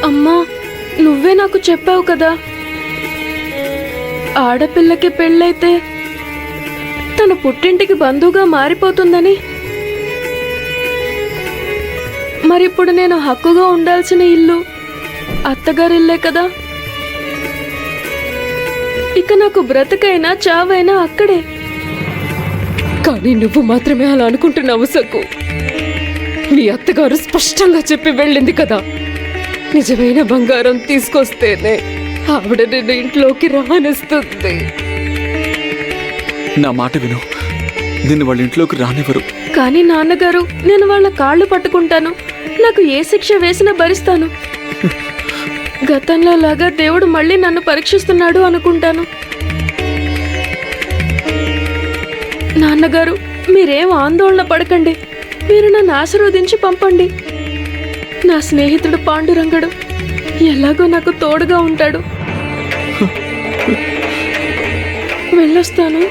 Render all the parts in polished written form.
అమ్మా, నువ్వే నాకు చెప్పావు కదా, ఆడపిల్లకి పెళ్ళైతే తన పుట్టింటికి బంధువుగా మారిపోతుందని. మరిప్పుడు నేను హక్కుగా ఉండాల్సిన ఇల్లు అత్తగారిల్లే కదా. ఇక నాకు బ్రతకైనా చావైనా అక్కడే. కానీ నువ్వు మాత్రమే అలా అనుకుంటున్నావు సక్కు. మీ అత్తగారు స్పష్టంగా చెప్పి వెళ్ళింది కదా, నిజమైన బంగారం తీసుకొస్తేనే ఆవిడ నిన్ను ఇంట్లోకి రానిస్తుంది. నా మాట విను, నిన్ను వాళ్ళ ఇంట్లోకి రానివ్వరు. కానీ నాన్నగారు, నేను వాళ్ళ కాళ్ళు పట్టుకుంటాను. నాకు ఏ శిక్ష వేసినా భరిస్తాను. గతంలో లాగా దేవుడు మళ్ళీ నన్ను పరీక్షిస్తున్నాడు అనుకుంటాను. నాన్నగారు, మీరేం ఆందోళన పడకండి. మీరు నన్ను ఆశీర్వదించి పంపండి. నా స్నేహితుడు పాండురంగడు ఎలాగో నాకు తోడుగా ఉంటాడు. వెళ్ళొస్తాను.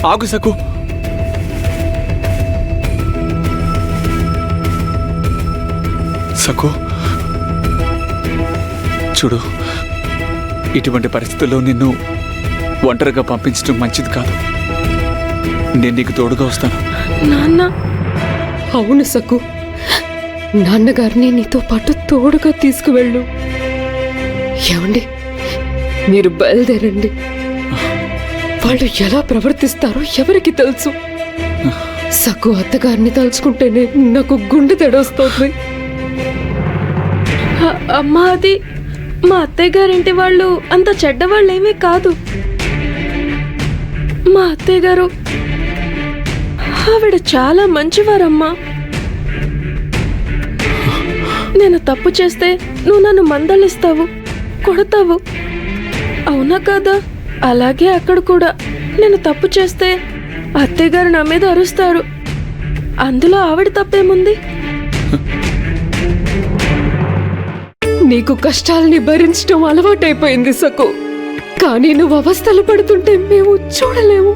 ఆగు సక్కు. సక్కు చూడు, ఇటువంటి పరిస్థితుల్లో నిన్ను ఒంటరిగా పంపించడం మంచిది కాదు. నేను నీకు తోడుగా వస్తాను. నాన్న. అవును సక్కు, నాన్నగారిని నీతో పాటు తోడుగా తీసుకువెళ్ళు. ఏమండి, మీరు బయలుదేరండి. వాళ్ళు ఎలా ప్రవర్తిస్తారో ఎవరికి తెలుసు. సక్కు అత్తగారిని తలుచుకుంటేనే నాకు గుండె తెడొస్తుంది. అమ్మా, అది మా అత్తయ్య గారింటి వాళ్ళు అంత చెడ్డవాళ్ళేమీ కాదు. మా అత్తయ్య గారు ఆవిడ చాలా మంచివారమ్మా. నేను తప్పు చేస్తే నువ్వు నన్ను మందలిస్తావు, కొడతావు, అవునా కాదా? అలాగే అక్కడ కూడా నేను తప్పు చేస్తే అత్తయ్య గారు నా మీద అరుస్తారు. అందులో ఆవిడ తప్పేముంది? నీకు కష్టాల్ని భరించడం అలవాటైపోయింది సక్కు. కానీ నువ్వు అవస్థలు పడుతుంటే మేము చూడలేము.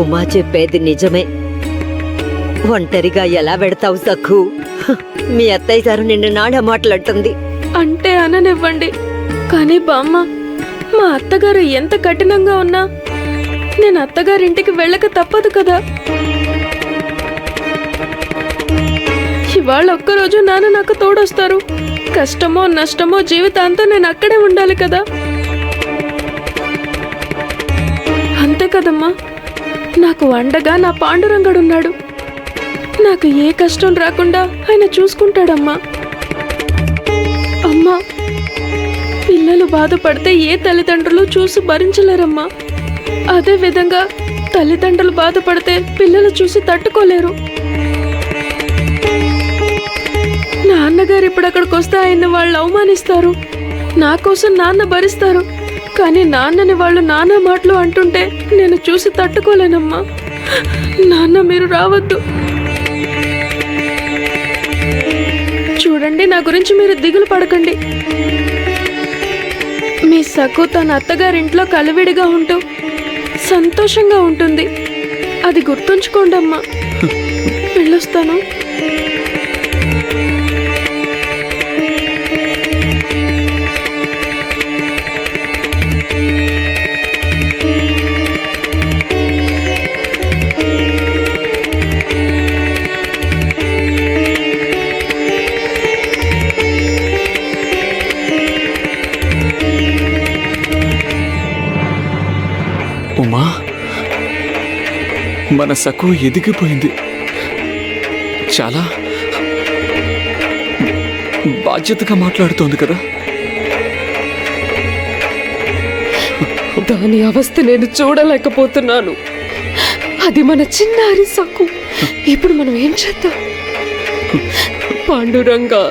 ఉమా చెప్పేది నిజమే. ఒంటరిగా ఎలా పెడతావు సక్కు? మీ అత్తయ్య గారు నిన్ను నాడా మాట్లాడుతుంది. అంటే అననివ్వండి, కానీ బామ్మ, మా అత్తగారు ఎంత కఠినంగా ఉన్నా నేను అత్తగారింటికి వెళ్ళక తప్పదు కదా. ఇవాళ ఒక్కరోజు నాన్న నాకు తోడొస్తారు. కష్టమో నష్టమో జీవితాంతం నేను అక్కడే ఉండాలి కదా. అంతే కదమ్మా. నాకు అండగా నా పాండురంగడున్నాడు. నాకు ఏ కష్టం రాకుండా ఆయన చూసుకుంటాడమ్మా. అమ్మా, పిల్లలు బాధపడితే ఏ తల్లిదండ్రులు చూసి భరించలేరమ్మా. అదే విధంగా తల్లిదండ్రులు బాధపడితే పిల్లలు చూసి తట్టుకోలేరు. నాన్నగారు ఇప్పుడు అక్కడికి వస్తే ఆయన వాళ్ళు అవమానిస్తారు. నా కోసం నాన్న భరిస్తారు. కానీ నాన్నని వాళ్ళు నాన్న మాటలు అంటుంటే నేను చూసి తట్టుకోలేనమ్మా. నాన్న, మీరు రావద్దు. చూడండి, నా గురించి మీరు దిగులు పడకండి. మీ సక్కు తన అత్తగారింట్లో కలివిడిగా ఉంటూ సంతోషంగా ఉంటుంది. అది గుర్తుంచుకోండి అమ్మా. వెళ్ళొస్తాను. ఉమా, మన సకు ఎదిగిపోయింది. చాలా బాధ్యతగా మాట్లాడుతోంది కదా. దాని అవస్థ నేను చూడలేకపోతున్నాను. అది మన చిన్నారి సక్కు. ఇప్పుడు మనం ఏం చేద్దాం? పాండురంగా,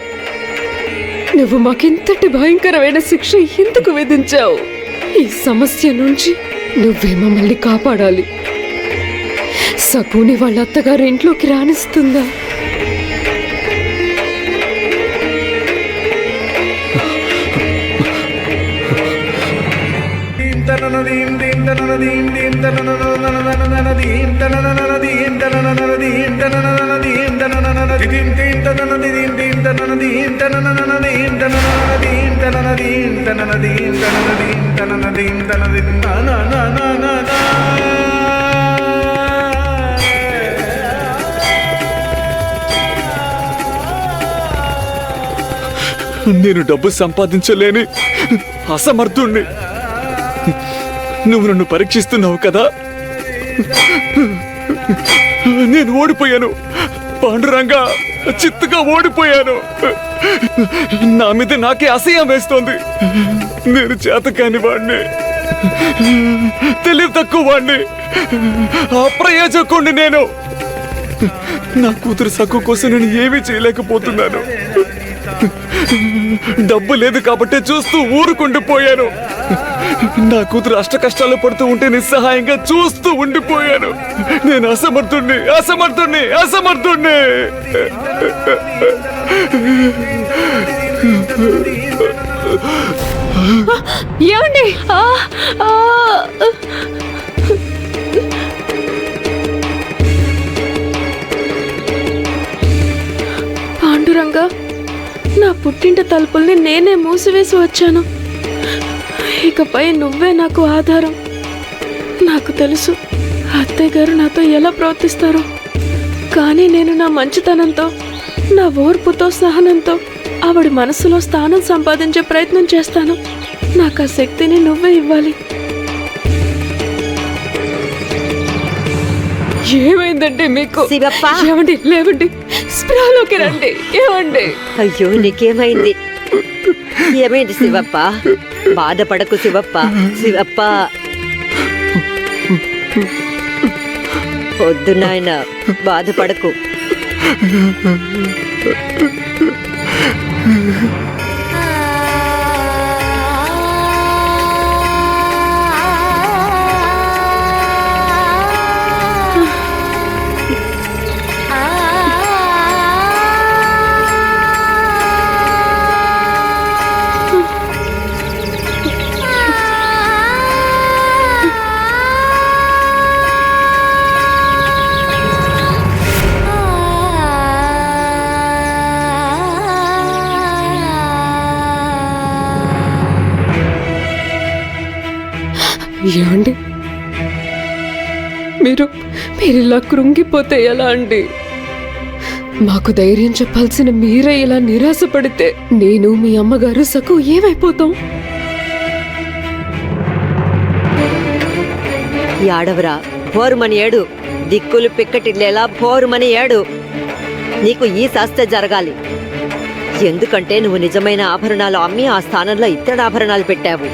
నువ్వు మాకింతటి భయంకరమైన శిక్ష ఎందుకు విధించావు? ఈ సమస్య నుంచి నువ్వే మమ్మల్ని కాపాడాలి. సకుని వాళ్ళ అత్తగారు ఇంట్లోకి రానిస్తుందా? నేను డబ్బు సంపాదించలేని అసమర్థుణ్ణి. నువ్వు నన్ను పరీక్షిస్తున్నావు కదా. నేను ఓడిపోయాను పాండురంగా, చిత్తుగా ఓడిపోయాను. నా మీద నాకే అసహ్యం వేస్తోంది. నేను చేతకాని వాణ్ణి, తెలివి తక్కువ వాణ్ణి, అప్రయోజకుణ్ణి. నేను నా కూతురు సక్కు కోసం నేను ఏమీ చేయలేకపోతున్నాను. డబ్బు లేదు కాబట్టి చూస్తూ ఊరుకుండిపోయాను. నా కూతురు అష్ట కష్టాలు పడుతూ ఉంటే నిస్సహాయంగా చూస్తూ ఉండిపోయాను. నేను అసమర్థుణ్ణి, అసమర్థుణ్ణి, అసమర్థుణ్ణి. ఏమండి? పాండురంగా, నా పుట్టింటి తలుపుల్ని నేనే మూసివేసి వచ్చాను. ఇకపై నువ్వే నాకు ఆధారం. నాకు తెలుసు అత్తయ్య గారు నాతో ఎలా ప్రవర్తిస్తారో, కానీ నేను నా మంచితనంతో, నా ఓర్పుతో, సహనంతో ఆవిడ మనసులో స్థానం సంపాదించే ప్రయత్నం చేస్తాను. నాకు ఆ శక్తిని నువ్వే ఇవ్వాలి. ఏమైందండి మీకు? శివప్ప! ఏమండి? లేవండి, స్పృహలోకి రండి. ఏమండి? అయ్యో, నీకేమైంది? ఏమైంది శివప్ప? బాధపడకు శివప్ప. శివప్ప, వద్దు నాయన, బాధపడకు. ఏమండి? మీరు ఇలా కృంగిపోతే ఎలా అండి? మాకు ధైర్యం చెప్పాల్సిన మీరే ఇలా నిరాశపడితే నేను, మీ అమ్మగారు, సకు ఏమైపోతాం? యాడవరా, పోరుమని ఏడు. దిక్కులు పిక్కటిల్లేలా పోరుమని ఏడు. నీకు ఈ శాస్త్ర జరగాలి. ఎందుకంటే నువ్వు నిజమైన ఆభరణాలు అమ్మి ఆ స్థానంలో ఇత్తడి ఆభరణాలు పెట్టావు.